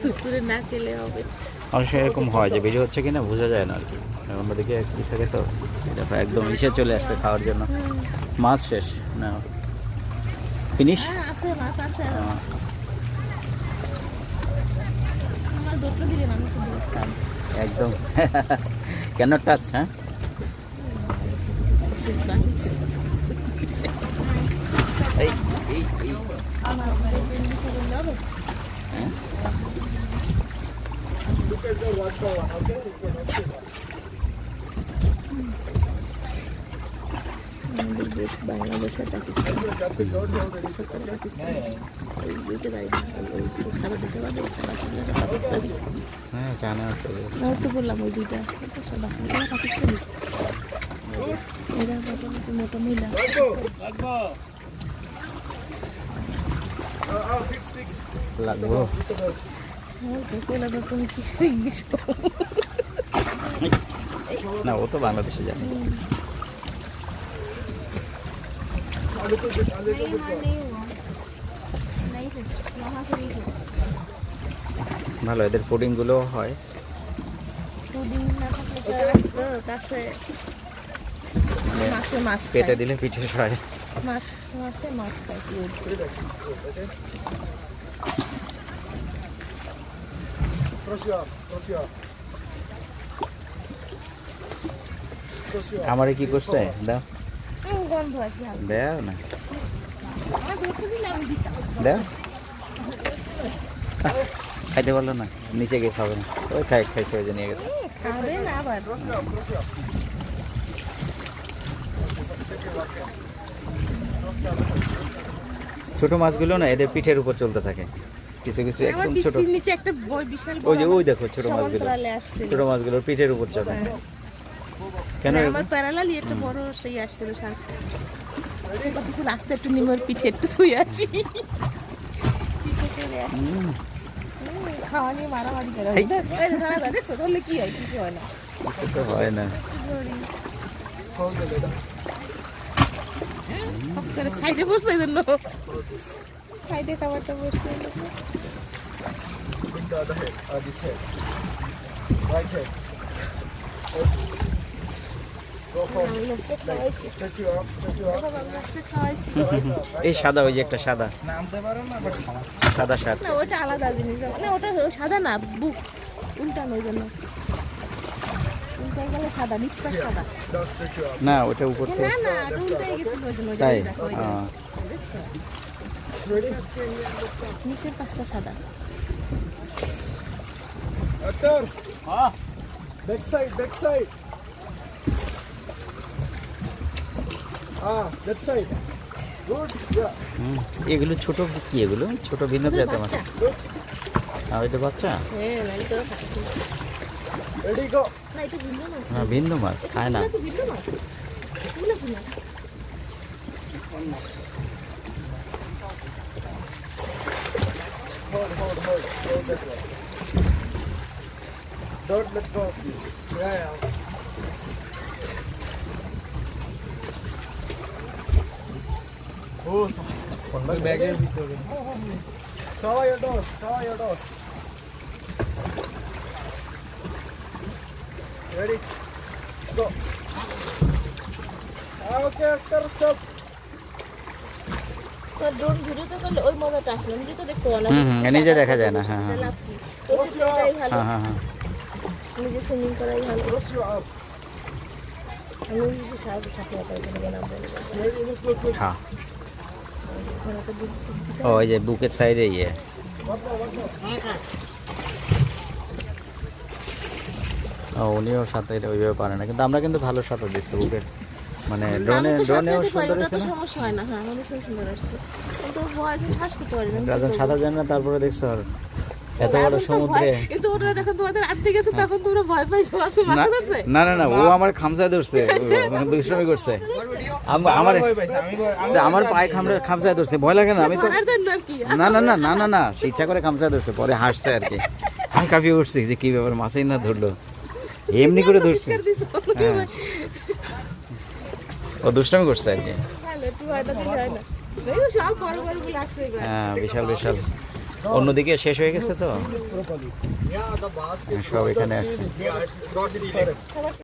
দুপুরে না খেলে হবে। অনেক সময় এরকম হয় যে বেরিয়ে হচ্ছে কিনা বোঝা যায় না আর কি, অন্যদিকে কি থাকে তো। দেখো একদম ইসে চলে আসছে খাওয়ার জন্য। মাছ শেষ না, ফিনিশ। আছে মাছ আছে। আমার দুটো দিলে মানুষ দেখতাম একদম কেন টাচ। হ্যাঁ এই এই এই আমার হবে। দেশ বাংলাদেশ আর পাকিস্তান খাবার দিতে পারবে পাকিস্তানি। হ্যাঁ জানা আছে। তো বললাম ওই দুইটা পাকিস্তানি, এরা মোটা মহিলা। লাগবো ইংলিশ না, ও তো বাংলাদেশে জানে। ভালো, এদের পুডিং গুলো হয়। মাছ পেটে দিলে পিঠে হয়। মাছ মাছে মাছ খাইছি। আমারে কি করছে দাও গন্ধ দাও না, দাও। খাইতে পারলো না, নিচে গিয়ে খাবে না। ওই খাইছে, ওই যে নিয়ে গেছে। খাবে না আবার। ছোট মাছগুলো না এদের পিঠের উপর চলতে থাকে, কিছু কিছু একদম ছোট। নিচে একটা বিশাল ওই যে ওই দেখো ছোট মাছগুলো, ছোট মাছগুলোর পিঠের উপর চলে। কেন আমার প্যারালালি একটা বড় সেই আসছিল শাক, সেটা কিছু রাস্তা একটু নিমের পিঠে একটু শুয়ে আসি। খাওয়া নিয়ে মারামারি করে দেখছো, ধরলে কি হয়? কিছু হয় না, কিছু তো হয় না। সাইডে বসছে এই জন্য, সাইডে খাবারটা বসছে। এই সাদা, ওই যে একটা সাদা সাদা শার্ট। না ওটা আলাদা জিনিস, না ওটা সাদা না, বুক উল্টানো, ওই জন্য উল্টাই গেলে সাদা, নিচটা সাদা। না ওটা উপর থেকে, না না উল্টাই গেছিল ওই জন্য। তাই নিচের পাশটা সাদা। Back side, back side. That side. Good. Yeah. এগুলো ছোট কি, এগুলো ছোট ভিন্ন জাতের মাছ। আর এটা বাচ্চা। হ্যাঁ নাই তো Ready, go. না, এটা ভিন্ন মাছ। হ্যাঁ ভিন্ন মাছ খায় না। এটা ভিন্ন মাছ, এগুলো কি মাছ? Hold. Hold that one. Don't let go of this. Yeah. Oh, bag এর ভিতরে। Cover your doors. Ready? Go. Okay, after stop. তো ড্রোন ভিডিওতে করলে ওই মজাটা আসলে নিজে তো দেখতে ভালো। নিজে দেখা যায় না। হ্যাঁ হ্যাঁ ভালো, হ্যাঁ হ্যাঁ। নিজে সুইমিং করাই ভালো। Close your up. আমি কিছু সাহায্য সাথে গেলাম হ্যাঁ ওই যে বুকের সাইডে ইয়ে। ও উনিও সাঁতার ওইভাবে পারে না, কিন্তু আমরা কিন্তু ভালো সাঁতার দিচ্ছি বুকের, মানে ড্রোনেও সুন্দর হয়েছে না। সমস্যা হয় না। হ্যাঁ আমাদের সুন্দর আসছে, কিন্তু ভয় আছে, শ্বাস করতে পারি না। রাজন সাঁতার জানে না, তারপরে দেখছো আর এত বড় সমুদ্রে। কিন্তু ওরা যখন তোমাদের আটকে গেছে তখন তোমরা ভয় পাইছো, আসলে মাছ ধরছে। না না না, ও আমার খামচায় ধরছে, দুষ্টমি করছে। আমার পায়ে খামচায় ধরছে, ভয় লাগে না। আমি তো না না না না না না, সে ইচ্ছা করে খামচায় ধরছে, পরে হাসছে আর কি। আমি কাঁপিয়ে উঠছি যে কি ব্যাপার, মাছেই না ধরলো, এমনি করে ধরছে। হ্যাঁ ও দুষ্টমি করছে আর কি। হ্যাঁ বিশাল বিশাল অন্যদিকে শেষ হয়ে গেছে তো সব এখানে আসছে সবার